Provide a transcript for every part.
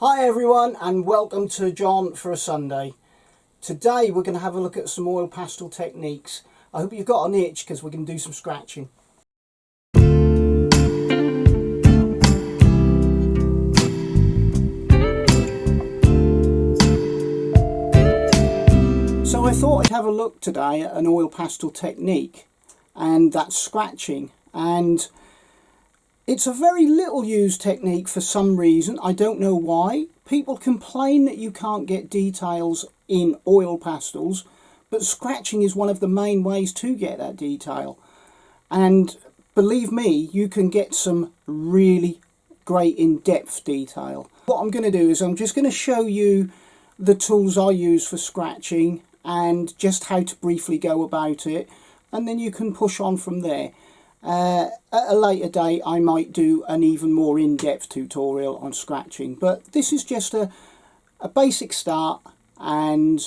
Hi everyone and welcome to John for a Sunday. Today we're going to have a look at some oil pastel techniques. I hope you've got an itch because we're going to do some scratching. So I thought I'd have a look today at an oil pastel technique, and that's scratching. And it's a very little used technique for some reason. I don't know why. People complain that you can't get details in oil pastels, but scratching is one of the main ways to get that detail. And believe me, you can get some really great in-depth detail. What I'm going to do is I'm just going to show you the tools I use for scratching and just how to briefly go about it, and then you can push on from there. At a later date I might do an even more in-depth tutorial on scratching, but this is just a basic start and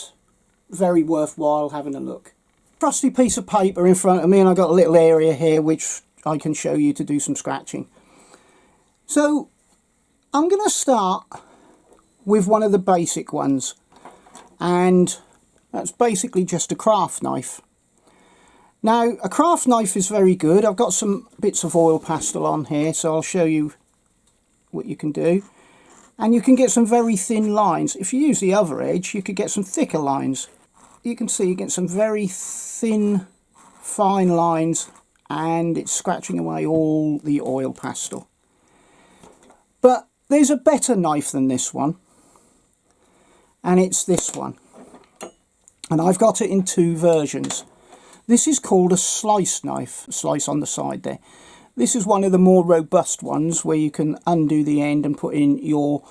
very worthwhile having a look. Trusty piece of paper in front of me, and I've got a little area here which I can show you to do some scratching. So I'm going to start with one of the basic ones, and that's basically just a craft knife. Now, a craft knife is very good. I've got some bits of oil pastel on here, so I'll show you what you can do. And you can get some very thin lines. If you use the other edge, you could get some thicker lines. You can see you get some very thin, fine lines, and it's scratching away all the oil pastel. But there's a better knife than this one, and it's this one. And I've got it in two versions. This is called a slice knife, slice on the side there. This is one of the more robust ones where you can undo the end and put in your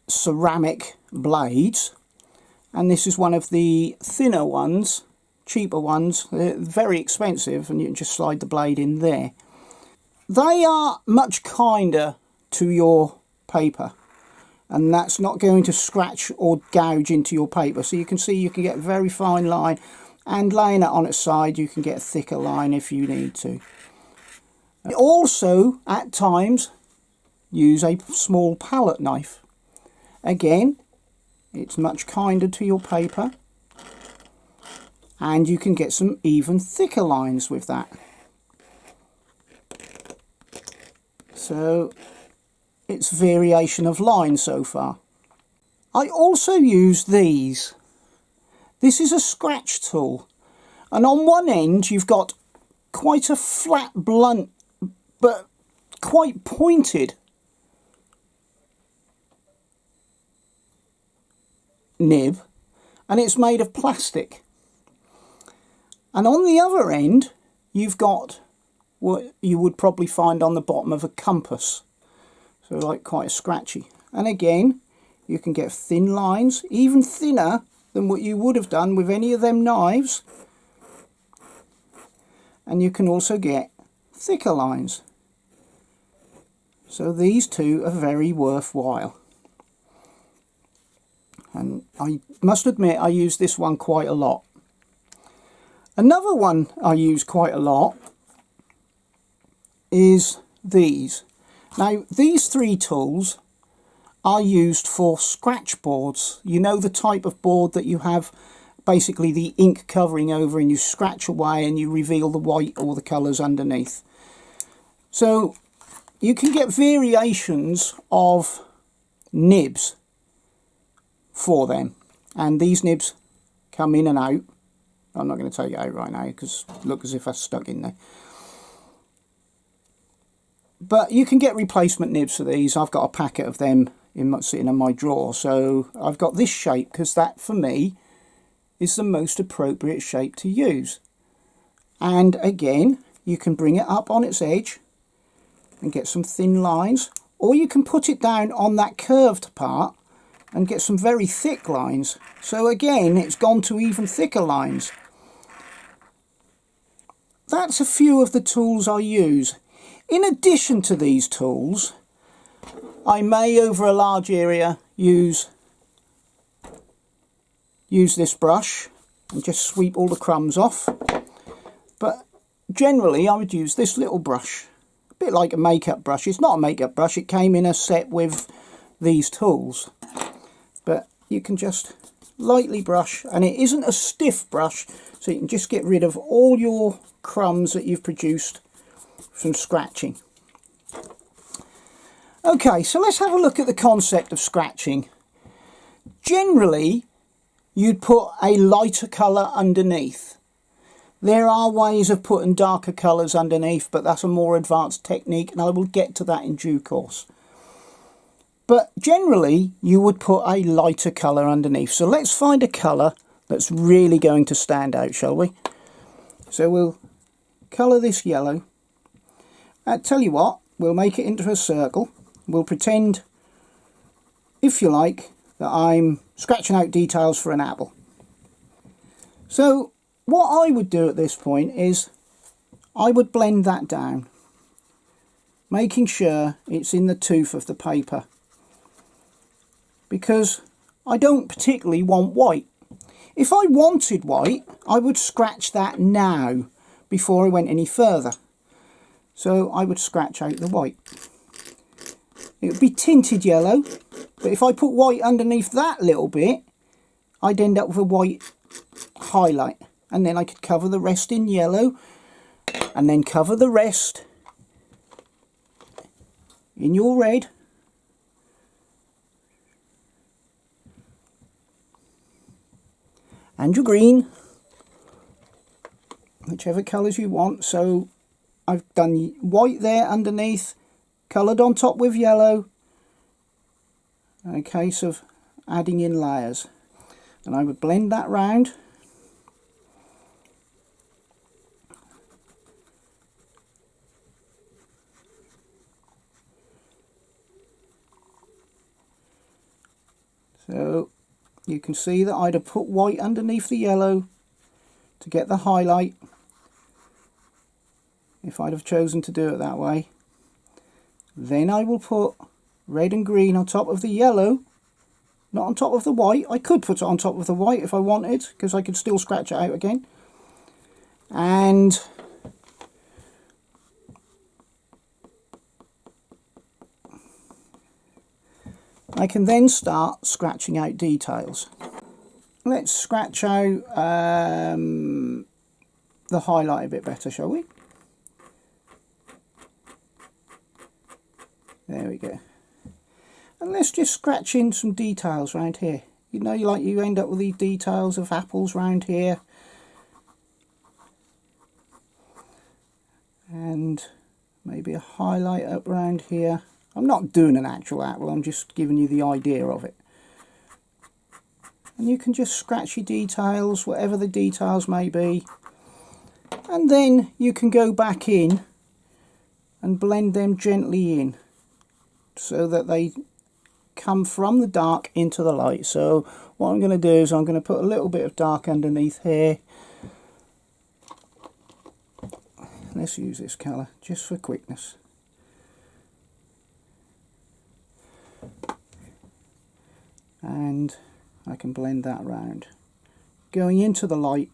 ceramic blades. And this is one of the thinner ones, cheaper ones. They're very expensive, and you can just slide the blade in there. They are much kinder to your paper, and that's not going to scratch or gouge into your paper. So you can see you can get a very fine line. And laying it on its side, you can get a thicker line if you need to. Also, at times, use a small palette knife. Again, it's much kinder to your paper, and you can get some even thicker lines with that. So, it's variation of line so far. I also use these. This is a scratch tool, and on one end you've got quite a flat, blunt, but quite pointed nib, and it's made of plastic. And on the other end you've got what you would probably find on the bottom of a compass, so like quite scratchy. And again, you can get thin lines, even thinner than what you would have done with any of them knives, and you can also get thicker lines. So these two are very worthwhile, and I must admit I use this one quite a lot. Another one I use quite a lot is these. Now, these three tools are used for scratch boards. You know, the type of board that you have basically the ink covering over, and you scratch away and you reveal the white or the colours underneath. So you can get variations of nibs for them, and these nibs come in and out. I'm not going to take it out right now because it looks as if I stuck in there. But you can get replacement nibs for these. I've got a packet of them sitting in my drawer, so I've got this shape because that for me is the most appropriate shape to use. And again, you can bring it up on its edge and get some thin lines, or you can put it down on that curved part and get some very thick lines. So again, it's gone to even thicker lines. That's a few of the tools I use. In addition to these tools, I may, over a large area, use this brush and just sweep all the crumbs off. But generally I would use this little brush, a bit like a makeup brush. It's not a makeup brush, it came in a set with these tools. But you can just lightly brush, and it isn't a stiff brush, so you can just get rid of all your crumbs that you've produced from scratching. Okay, so let's have a look at the concept of scratching. Generally, you'd put a lighter colour underneath. There are ways of putting darker colours underneath, but that's a more advanced technique, and I will get to that in due course. But generally, you would put a lighter colour underneath. So let's find a colour that's really going to stand out, shall we? So we'll colour this yellow. I'll tell you what, we'll make it into a circle. We'll pretend, if you like, that I'm scratching out details for an apple. So what I would do at this point is I would blend that down, making sure it's in the tooth of the paper, because I don't particularly want white. If I wanted white, I would scratch that now before I went any further. So I would scratch out the white. It would be tinted yellow, but if I put white underneath that little bit, I'd end up with a white highlight, and then I could cover the rest in yellow, and then cover the rest in your red, and your green, whichever colours you want. So I've done white there underneath, coloured on top with yellow, a case of adding in layers. And I would blend that round. So you can see that I'd have put white underneath the yellow to get the highlight, if I'd have chosen to do it that way. Then I will put red and green on top of the yellow, not on top of the white. I could put it on top of the white if I wanted, because I could still scratch it out again. And I can then start scratching out details. Let's scratch out the highlight a bit better, shall we? There we go. And let's just scratch in some details around here. You know, you end up with these details of apples around here. And maybe a highlight up around here. I'm not doing an actual apple, I'm just giving you the idea of it. And you can just scratch your details, whatever the details may be. And then you can go back in and blend them gently in, so that they come from the dark into the light. So what I'm going to do is I'm going to put a little bit of dark underneath here. Let's use this colour just for quickness. And I can blend that round, going into the light.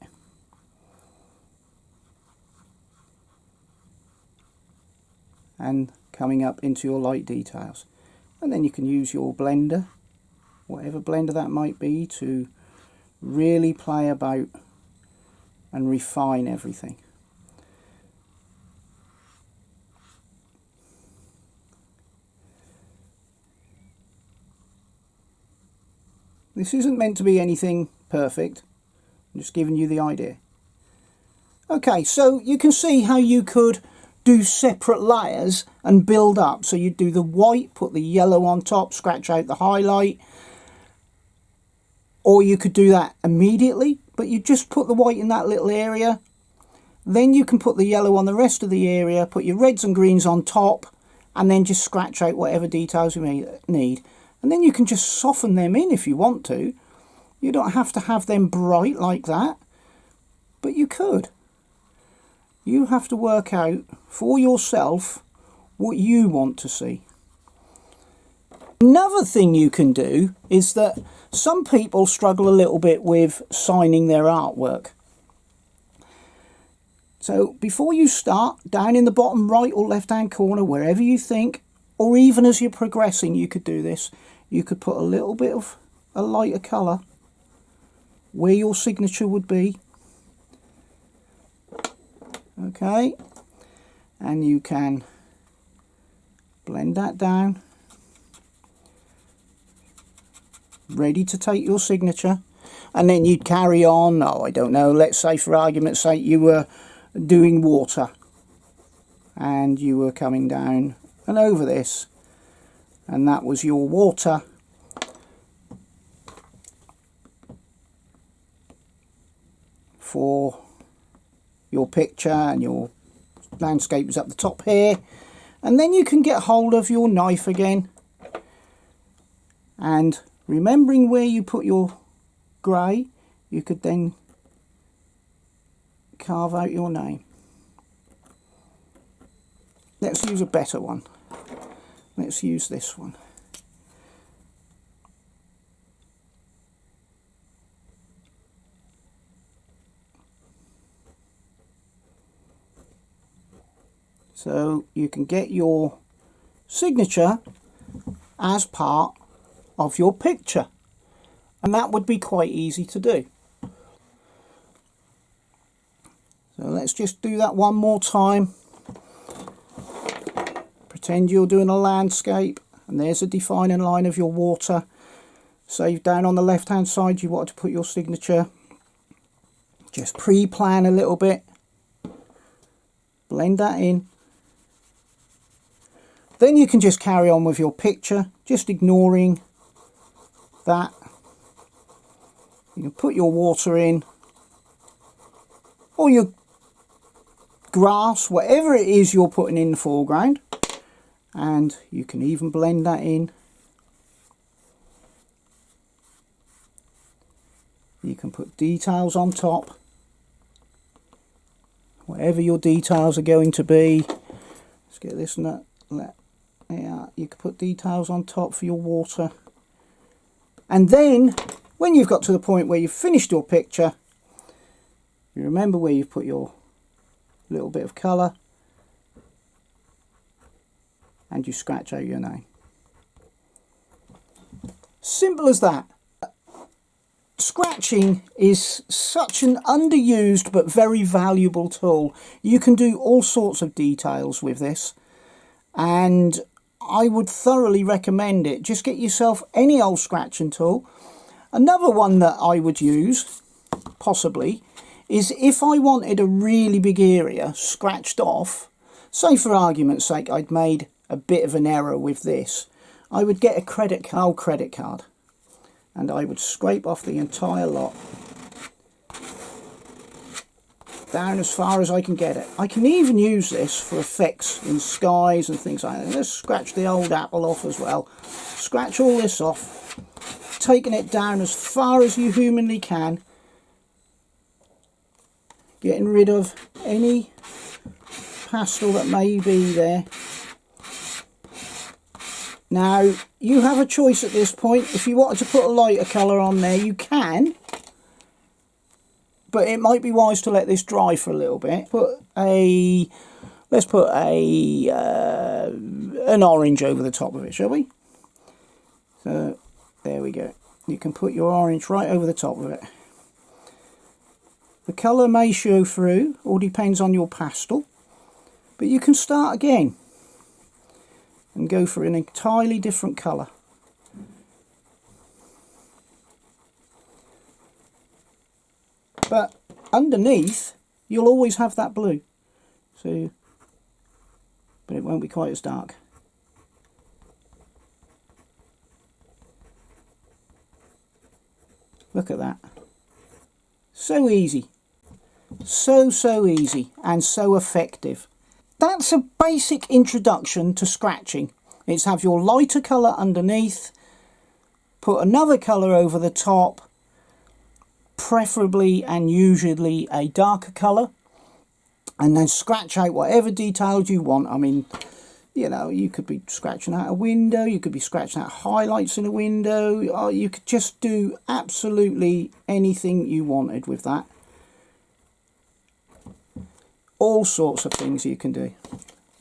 And coming up into your light details. And then you can use your blender, whatever blender that might be, to really play about and refine everything. This isn't meant to be anything perfect, I'm just giving you the idea. Okay, so you can see how you could do separate layers and build up. So you do the white, put the yellow on top, scratch out the highlight, or you could do that immediately, but you just put the white in that little area, then you can put the yellow on the rest of the area, put your reds and greens on top, and then just scratch out whatever details you may need. And then you can just soften them in if you want to. You don't have to have them bright like that, but you could. You have to work out for yourself what you want to see. Another thing you can do is that some people struggle a little bit with signing their artwork. So before you start, down in the bottom right or left hand corner, wherever you think, or even as you're progressing, you could do this, you could put a little bit of a lighter colour where your signature would be. Okay, and you can blend that down, ready to take your signature. And then you'd carry on, oh, I don't know, let's say for argument's sake you were doing water and you were coming down and over this, and that was your water. For your picture, and your landscape is up the top here, and then you can get hold of your knife again, and remembering where you put your grey, you could then carve out your name. Let's use a better one. Let's use this one. So you can get your signature as part of your picture, and that would be quite easy to do. So let's just do that one more time. Pretend you're doing a landscape, and there's a defining line of your water. Say down on the left hand side you want to put your signature. Just pre-plan a little bit, blend that in. Then you can just carry on with your picture, just ignoring that. You can put your water in, or your grass, whatever it is you're putting in the foreground, and you can even blend that in. You can put details on top, whatever your details are going to be. Let's get this nut. Yeah, you can put details on top for your water, and then when you've got to the point where you've finished your picture, you remember where you've put your little bit of colour, and you scratch out your name. Simple as that. Scratching is such an underused but very valuable tool. You can do all sorts of details with this, and I would thoroughly recommend it. Just get yourself any old scratching tool. Another one that I would use, possibly, is if I wanted a really big area scratched off. Say for argument's sake I'd made a bit of an error with this, I would get a credit card, and I would scrape off the entire lot down as far as I can get it. I can even use this for effects in skies and things like that. Let's scratch the old apple off as well. Scratch all this off, taking it down as far as you humanly can, getting rid of any pastel that may be there. Now, you have a choice at this point. If you wanted to put a lighter colour on there, you can. But it might be wise to let this dry for a little bit. Let's put an orange over the top of it, shall we? So, there we go. You can put your orange right over the top of it. The colour may show through, all depends on your pastel. But you can start again and go for an entirely different colour. But underneath you'll always have that blue, so but it won't be quite as dark. Look at that. So easy. So easy and so effective. That's a basic introduction to scratching. It's have your lighter colour underneath, put another colour over the top, preferably and usually a darker colour, and then scratch out whatever details you want. I mean, you know, you could be scratching out a window, you could be scratching out highlights in a window, or you could just do absolutely anything you wanted with that. All sorts of things you can do.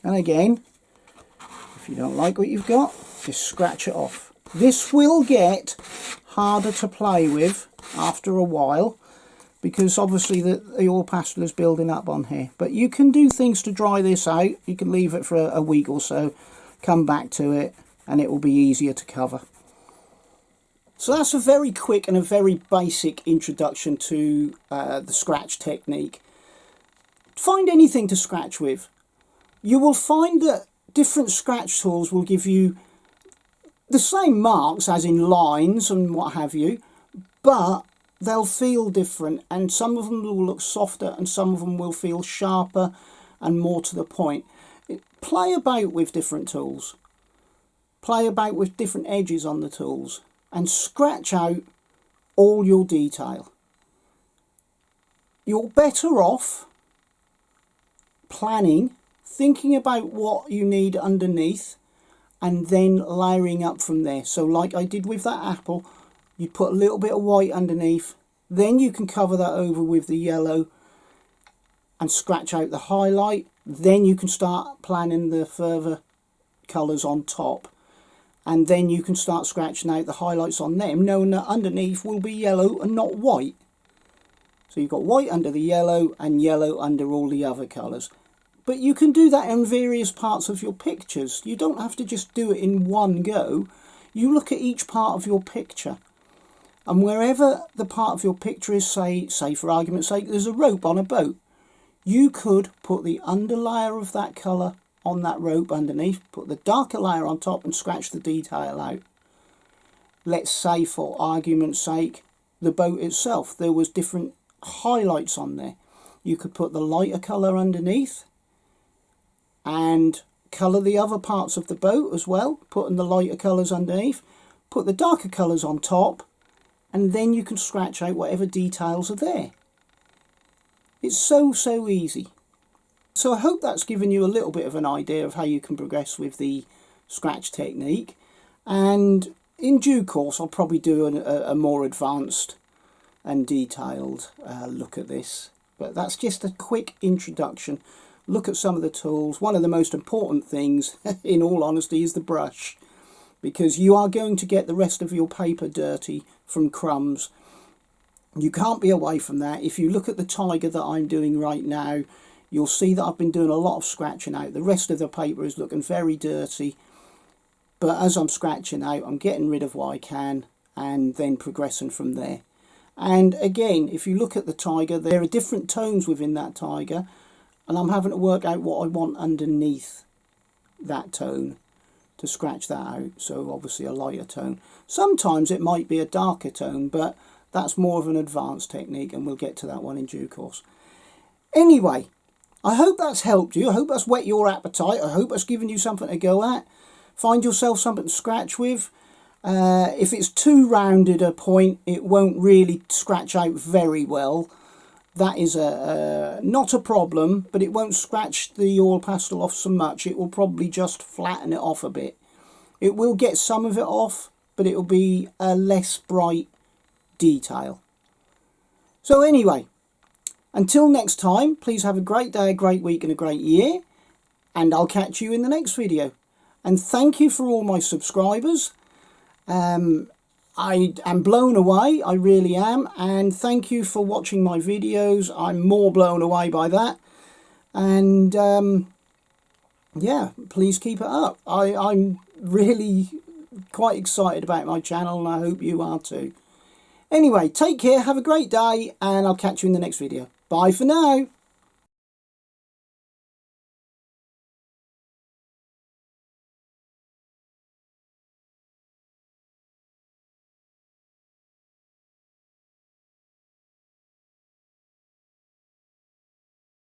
And again, if you don't like what you've got, just scratch it off. This will get harder to play with after a while, because obviously the oil pastel is building up on here. But you can do things to dry this out. You can leave it for a week or so, come back to it, and it will be easier to cover. So that's a very quick and a very basic introduction to the scratch technique. Find anything to scratch with. You will find that different scratch tools will give you the same marks, as in lines and what have you, but they'll feel different, and some of them will look softer and some of them will feel sharper and more to the point. Play about with different tools. Play about with different edges on the tools and scratch out all your detail. You're better off planning, thinking about what you need underneath, and then layering up from there. So like I did with that apple, you put a little bit of white underneath, then you can cover that over with the yellow and scratch out the highlight. Then you can start planning the further colours on top, and then you can start scratching out the highlights on them, knowing that underneath will be yellow and not white. So you've got white under the yellow and yellow under all the other colours. But you can do that in various parts of your pictures. You don't have to just do it in one go. You look at each part of your picture, and wherever the part of your picture is, say for argument's sake, there's a rope on a boat, you could put the underlayer of that colour on that rope underneath, put the darker layer on top and scratch the detail out. Let's say for argument's sake, the boat itself, there was different highlights on there. You could put the lighter colour underneath and colour the other parts of the boat as well, putting the lighter colours underneath, put the darker colours on top, and then you can scratch out whatever details are there. It's so easy. So I hope that's given you a little bit of an idea of how you can progress with the scratch technique, and in due course I'll probably do a more advanced and detailed look at this, but that's just a quick introduction. Look at some of the tools. One of the most important things, in all honesty, is the brush, because you are going to get the rest of your paper dirty from crumbs. You can't be away from that. If you look at the tiger that I'm doing right now, you'll see that I've been doing a lot of scratching out. The rest of the paper is looking very dirty, but as I'm scratching out, I'm getting rid of what I can and then progressing from there. And again, if you look at the tiger, there are different tones within that tiger, and I'm having to work out what I want underneath that tone to scratch that out. So obviously a lighter tone. Sometimes it might be a darker tone, but that's more of an advanced technique, and we'll get to that one in due course. Anyway, I hope that's helped you. I hope that's whet your appetite. I hope that's given you something to go at. Find yourself something to scratch with. If it's too rounded a point, it won't really scratch out very well. That is not a problem, but it won't scratch the oil pastel off so much. It will probably just flatten it off a bit. It will get some of it off, but it will be a less bright detail. So anyway, until next time, please have a great day, a great week and a great year, and I'll catch you in the next video. And thank you for all my subscribers. I am blown away, I really am, and thank you for watching my videos. I'm more blown away by that, and yeah, please keep it up. I'm really quite excited about my channel, and I hope you are too. Anyway, take care, have a great day, and I'll catch you in the next video. Bye for now.